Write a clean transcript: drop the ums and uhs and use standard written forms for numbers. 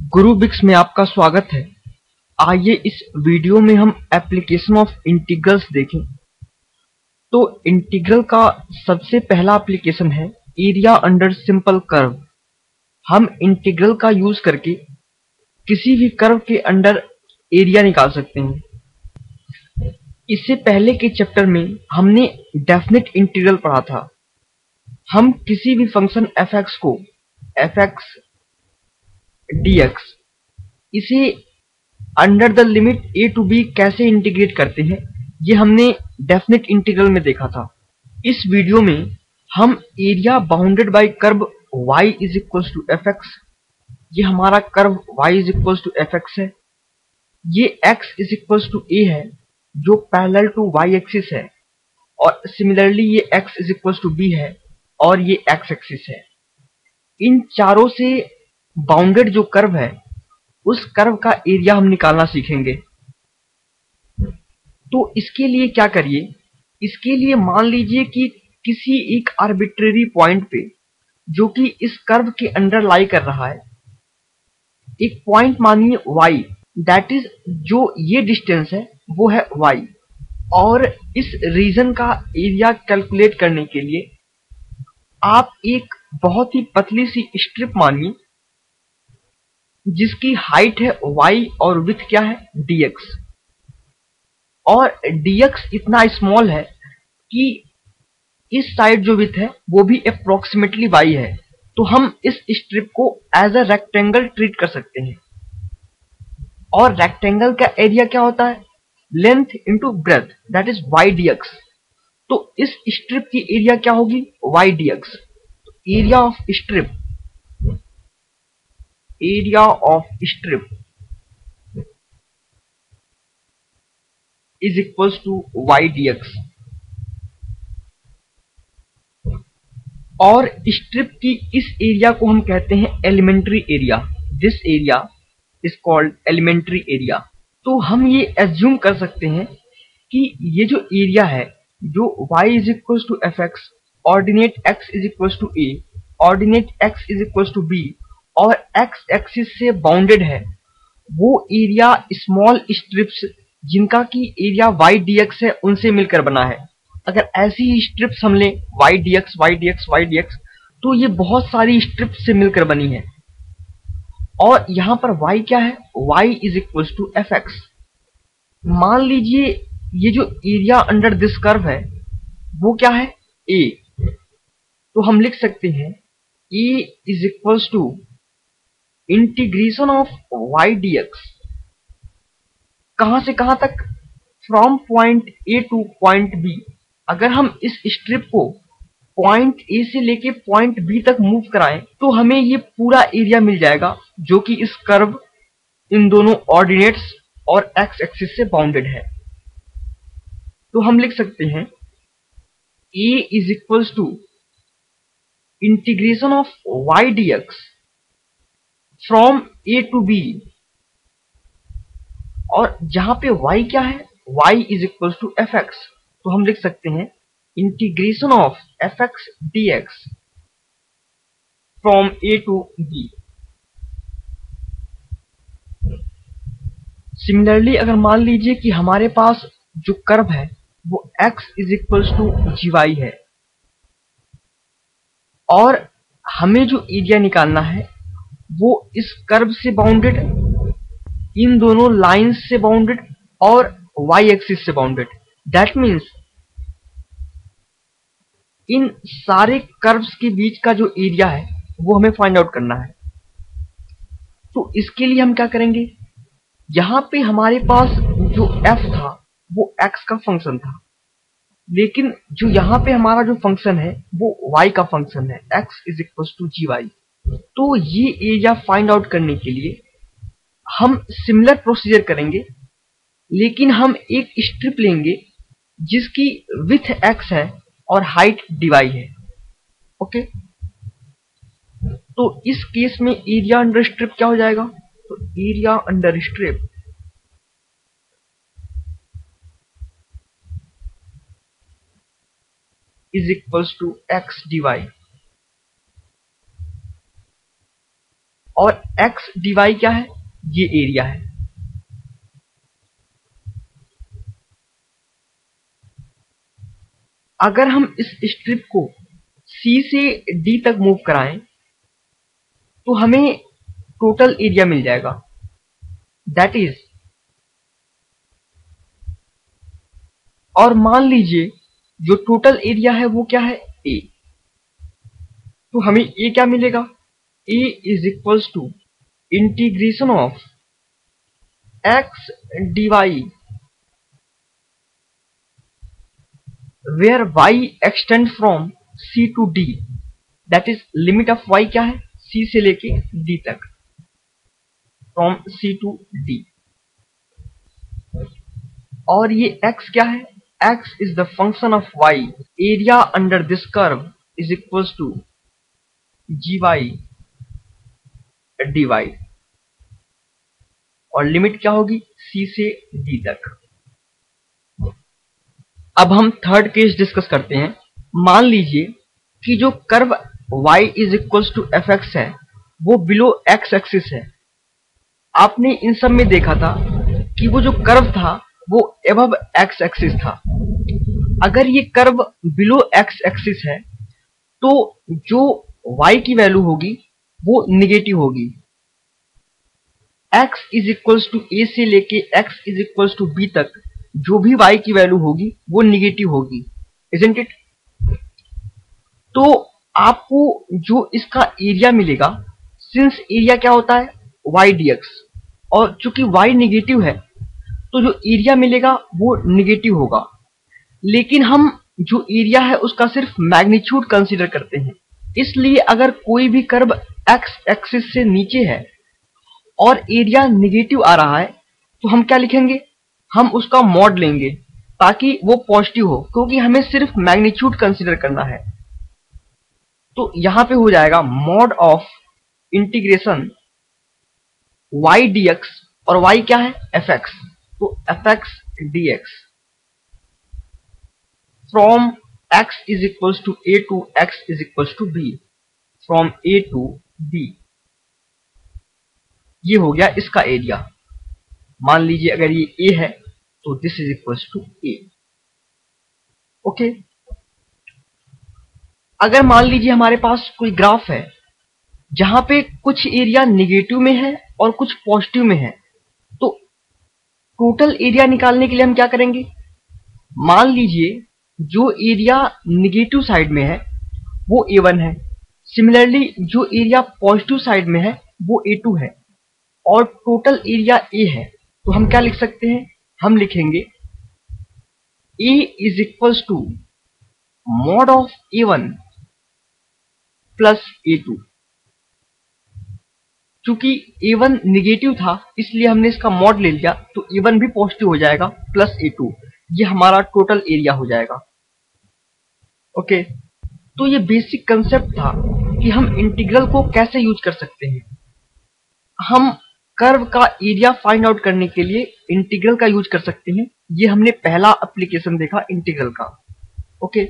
गुरुबिक्स में आपका स्वागत है। आइए इस वीडियो में हम एप्लीकेशन ऑफ इंटीग्रल्स देखें। तो इंटीग्रल का सबसे पहला एप्लीकेशन है एरिया अंडर सिंपल कर्व। हम इंटीग्रल का यूज करके किसी भी कर्व के अंडर एरिया निकाल सकते हैं। इससे पहले के चैप्टर में हमने डेफिनेट इंटीग्रल पढ़ा था। हम किसी भी फंक्शन fx को fx dx इसे under the limit a to b कैसे इंटीग्रेट करते हैं, ये हमने डेफिनेट इंटीग्रल में देखा था। इस वीडियो में हम area bounded by curve y is equals to fx, ये हमारा curve y is equals to fx है, ये x is equals to a है जो पैरेलल टू y एक्सिस है, और सिमिलरली ये x is equals to b है और ये x एक्सिस है। इन चारों से बाउंडेड जो कर्व है उस कर्व का एरिया हम निकालना सीखेंगे। तो इसके लिए क्या करिए, इसके लिए मान लीजिए कि किसी एक आर्बिट्रेरी पॉइंट पे जो कि इस कर्व के अंडर लाई कर रहा है, एक पॉइंट मानिए y, दैट इज जो ये डिस्टेंस है वो है y, और इस रीजन का एरिया कैलकुलेट करने के लिए आप एक बहुत ही पतली सी स्ट्रिप मानिए जिसकी हाइट है y और विड्थ क्या है dx, और dx इतना स्मॉल है कि इस साइड जो विड्थ है वो भी अप्रोक्सीमेटली y है। तो हम इस स्ट्रिप को एज अ रेक्टेंगल ट्रीट कर सकते हैं, और रेक्टेंगल का एरिया क्या होता है, length into breadth, that is y dx। तो इस स्ट्रिप की एरिया क्या होगी, y dx। Area of strip is equals to y dx, और स्ट्रिप की इस एरिया को हम कहते हैं elementary area. This area is called elementary area. तो हम ये एज्यूम कर सकते हैं कि ये जो एरिया है जो y is equals to fx, ordinate x is equals to a, ordinate x is equals to b और x एक्सिस से बाउंडेड है, वो एरिया स्मॉल स्ट्रिप्स जिनका की एरिया y dx है उनसे मिलकर बना है। अगर ऐसी ही स्ट्रिप्स हम लें y dx, y dx, y dx, तो ये बहुत सारी स्ट्रिप्स से मिलकर बनी है, और यहां पर y क्या है, y is equals to fx। मान लीजिए ये जो एरिया अंडर दिस कर्व है वो क्या है, a। तो हम लिख सकते हैं a is equals to integration of y dx, कहां से कहां तक, from point a to point b। अगर हम इस स्ट्रिप को पॉइंट a से लेके पॉइंट b तक मूव कराएं तो हमें ये पूरा एरिया मिल जाएगा जो कि इस कर्व इन दोनों ऑर्डिनेट्स और x एक्सिस से बाउंडेड है। तो हम लिख सकते हैं a is equals to integration of y dx from a to b, और जहां पे y क्या है, y is equals to fx। तो हम लिख सकते हैं integration of fx dx from a to b। Similarly अगर मान लीजिए कि हमारे पास जो कर्व है वो x is equals to gy है, और हमें जो एरिया निकालना है वो इस कर्व से बाउंडेड, इन दोनों लाइंस से बाउंडेड और y एक्सिस से बाउंडेड। दैट मीन्स इन सारे कर्व्स के बीच का जो एरिया है वो हमें फाइंड आउट करना है। तो इसके लिए हम क्या करेंगे, यहां पे हमारे पास जो f था वो x का फंक्शन था, लेकिन जो यहां पे हमारा जो फंक्शन है वो y का फंक्शन है, x is equal to gy। तो ये एरिया फाइंड आउट करने के लिए हम सिमिलर प्रोसीजर करेंगे, लेकिन हम एक स्ट्रिप लेंगे जिसकी विड्थ x है और हाइट dy है। ओके, तो इस केस में एरिया अंडर स्ट्रिप क्या हो जाएगा, तो area under strip is equals to x dy। और एक्स dy क्या है, ये एरिया है। अगर हम इस स्ट्रिप को C से D तक मूव कराएं तो हमें टोटल एरिया मिल जाएगा, दैट इज, और मान लीजिए जो टोटल एरिया है वो क्या है, A। तो हमें A क्या मिलेगा, A is equals to integration of x dy where y extend from C to D, that is limit of y क्या है, C से लेके D तक, from C to D। और ये x क्या है, x is the function of y, area under this curve is equals to gy dy, और लिमिट क्या होगी, C से D तक। अब हम थर्ड केस डिस्कस करते हैं। मान लीजिए कि जो curve y is equals to fx है वो बिलो x एक्सिस है। आपने इन सब में देखा था कि वो जो कर्व था वो एबव x एक्सिस था। अगर ये कर्व बिलो x एक्सिस है तो जो y की वैल्यू होगी वो निगेटिव होगी। x is equals to a से लेके x is equals to b तक जो भी y की वैल्यू होगी वो निगेटिव होगी, इजंट इट। तो आपको जो इसका एरिया मिलेगा, सिंस एरिया क्या होता है, y dx, और चूंकि y निगेटिव है तो जो एरिया मिलेगा वो निगेटिव होगा। लेकिन हम जो एरिया है उसका सिर्फ मैग्नीट्यूड कंसीडर करते हैं, इसलिए अगर कोई भी कर्व x एक्सिस से नीचे है और एरिया निगेटिव आ रहा है तो हम क्या लिखेंगे, हम उसका मॉड लेंगे ताकि वो पॉजिटिव हो, क्योंकि हमें सिर्फ मैग्नीट्यूड कंसीडर करना है। तो यहां पे हो जाएगा mod of integration y dx, और y क्या है, fx, तो fx dx from x is equals to a to x is equals to b, from a to b। ये हो गया इसका एरिया। मान लीजिए अगर ये a है तो this is equals to a। Okay, अगर मान लीजिए हमारे पास कोई ग्राफ है जहां पे कुछ एरिया निगेटिव में है और कुछ पॉजिटिव में है, तो टोटल एरिया निकालने के लिए हम क्या करेंगे, मान लीजिए जो एरिया निगेटिव साइड में है वो a1 है, सिमिलरली जो एरिया पॉजिटिव साइड में है वो a2 है, और टोटल एरिया a है। तो हम क्या लिख सकते हैं, हम लिखेंगे a is equals to mod of a1 plus a2। चूंकि a1 निगेटिव था इसलिए हमने इसका मॉड ले लिया, तो a1 भी पॉजिटिव हो जाएगा प्लस a2, ये हमारा टोटल एरिया हो जाएगा। ओके, तो ये बेसिक कंसेप्ट था कि हम इंटीग्रल को कैसे यूज कर सकते हैं। हम कर्व का एरिया फाइंड आउट करने के लिए इंटीग्रल का यूज कर सकते हैं। ये हमने पहला एप्लीकेशन देखा इंटीग्रल का। ओके,